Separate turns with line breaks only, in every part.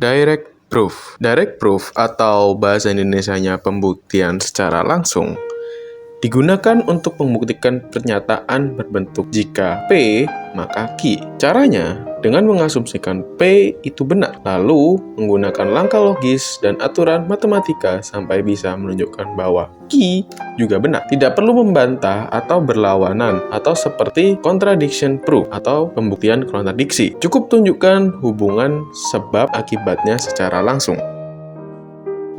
Direct proof. Direct proof atau bahasa Indonesianya pembuktian secara langsung digunakan untuk membuktikan pernyataan berbentuk jika P maka Q. Caranya dengan mengasumsikan P itu benar, lalu menggunakan langkah logis dan aturan matematika sampai bisa menunjukkan bahwa Q juga benar. Tidak perlu membantah atau berlawanan atau seperti contradiction proof atau pembuktian kontradiksi. Cukup tunjukkan hubungan sebab akibatnya secara langsung.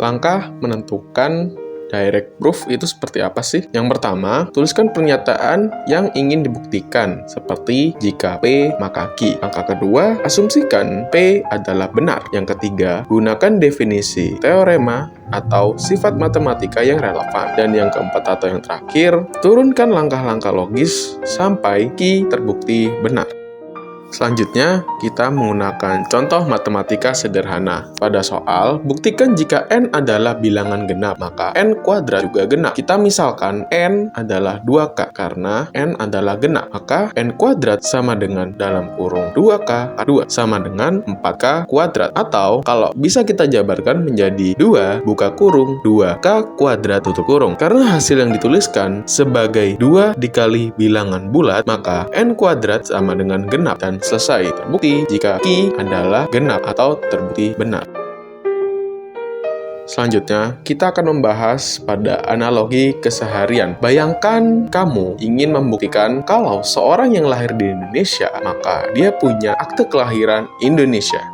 Langkah menentukan direct proof itu seperti apa sih? Yang pertama, tuliskan pernyataan yang ingin dibuktikan, seperti jika P maka Q. Langkah kedua, asumsikan P adalah benar. Yang ketiga, gunakan definisi teorema atau sifat matematika yang relevan. Dan yang keempat atau yang terakhir, turunkan langkah-langkah logis sampai Q terbukti benar. Selanjutnya, kita menggunakan contoh matematika sederhana. Pada soal, buktikan jika N adalah bilangan genap, maka N kuadrat juga genap. Kita misalkan N adalah 2K, karena N adalah genap, maka N kuadrat sama dengan dalam kurung 2K, 2 sama dengan 4K kuadrat. Atau, kalau bisa kita jabarkan menjadi 2, buka kurung, 2K kuadrat tutup kurung. Karena hasil yang dituliskan sebagai 2 dikali bilangan bulat, maka N kuadrat sama dengan genap, dan selesai. Terbukti jika Q adalah genap atau terbukti benar. Selanjutnya, kita akan membahas pada analogi keseharian. Bayangkan kamu ingin membuktikan kalau seorang yang lahir di Indonesia, maka dia punya akte kelahiran Indonesia.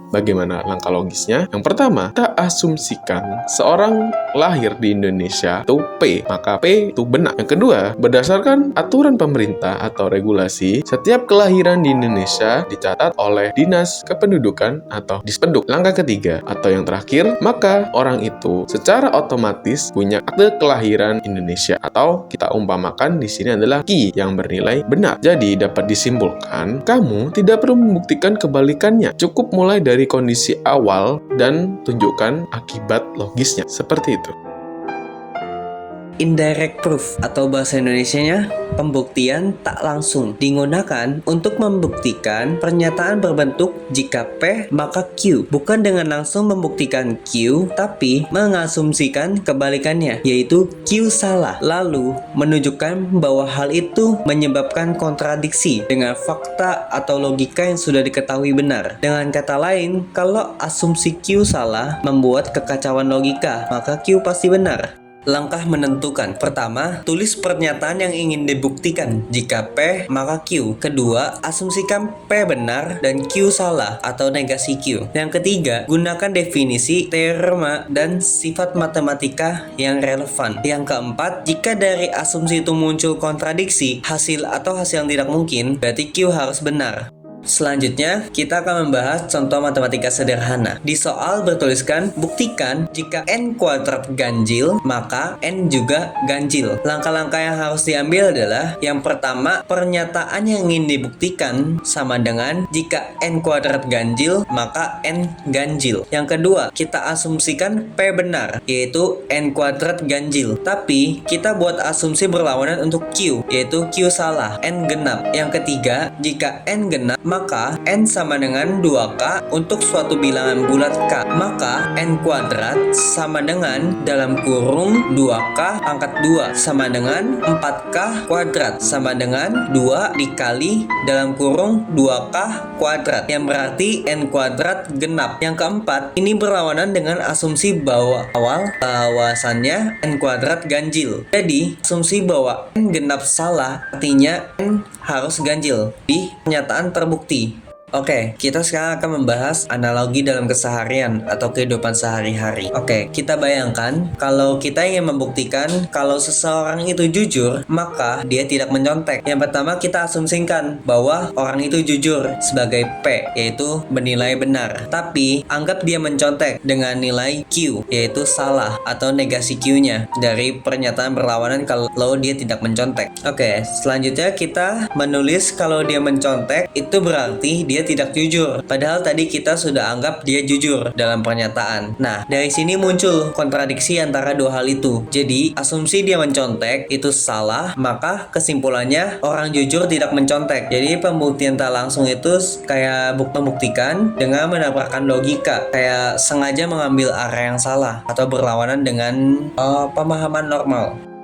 Bagaimana langkah logisnya? Yang pertama, kita asumsikan seorang lahir di Indonesia itu P, maka P itu benar. Yang kedua, berdasarkan aturan pemerintah atau regulasi, setiap kelahiran di Indonesia dicatat oleh Dinas Kependudukan atau Dispenduk. Langkah ketiga, atau yang terakhir, maka orang itu secara otomatis punya akte kelahiran Indonesia, atau kita umpamakan di sini adalah Q yang bernilai benar. Jadi, dapat disimpulkan, kamu tidak perlu membuktikan kebalikannya. Cukup mulai dari kondisi awal dan tunjukkan akibat logisnya. Seperti itu.
Indirect proof atau bahasa Indonesianya pembuktian tak langsung digunakan untuk membuktikan pernyataan berbentuk jika P maka Q, bukan dengan langsung membuktikan Q tapi mengasumsikan kebalikannya, yaitu Q salah, lalu menunjukkan bahwa hal itu menyebabkan kontradiksi dengan fakta atau logika yang sudah diketahui benar. Dengan kata lain, kalau asumsi Q salah membuat kekacauan logika, maka Q pasti benar. Langkah menentukan. Pertama, tulis pernyataan yang ingin dibuktikan. Jika P, maka Q. Kedua, asumsikan P benar dan Q salah atau negasi Q. Yang ketiga, gunakan definisi, teorema, dan sifat matematika yang relevan. Yang keempat, jika dari asumsi itu muncul kontradiksi, hasil yang tidak mungkin, berarti Q harus benar. Selanjutnya, kita akan membahas contoh matematika sederhana. Di soal bertuliskan, buktikan jika N kuadrat ganjil, maka N juga ganjil. Langkah-langkah yang harus diambil adalah, yang pertama, pernyataan yang ingin dibuktikan sama dengan jika N kuadrat ganjil, maka N ganjil. Yang kedua, kita asumsikan P benar, yaitu N kuadrat ganjil. Tapi, kita buat asumsi berlawanan untuk Q, yaitu Q salah, N genap. Yang ketiga, jika N genap, maka N sama dengan 2K untuk suatu bilangan bulat K. Maka N kuadrat sama dengan dalam kurung 2K pangkat 2 sama dengan 4K kuadrat sama dengan 2 dikali dalam kurung 2K kuadrat, yang berarti N kuadrat genap. Yang keempat, ini berlawanan dengan asumsi bahwasannya N kuadrat ganjil. Jadi, asumsi bahwa N genap salah artinya N harus ganjil di pernyataan terbukti. Oke, kita sekarang akan membahas analogi dalam keseharian atau kehidupan sehari-hari. Oke, kita bayangkan kalau kita ingin membuktikan kalau seseorang itu jujur, maka dia tidak menyontek. Yang pertama, kita asumsikan bahwa orang itu jujur sebagai P, yaitu bernilai benar. Tapi, anggap dia mencontek dengan nilai Q, yaitu salah atau negasi Q-nya dari pernyataan berlawanan kalau dia tidak mencontek. Oke, selanjutnya kita menulis kalau dia mencontek, itu berarti dia tidak jujur. Padahal tadi kita sudah anggap dia jujur dalam pernyataan. Nah, dari sini muncul kontradiksi antara dua hal itu. Jadi, asumsi dia mencontek itu salah, maka kesimpulannya orang jujur tidak mencontek. Jadi, pembuktian tak langsung itu kayak membuktikan dengan menabrakkan logika, kayak sengaja mengambil arah yang salah atau berlawanan dengan pemahaman normal.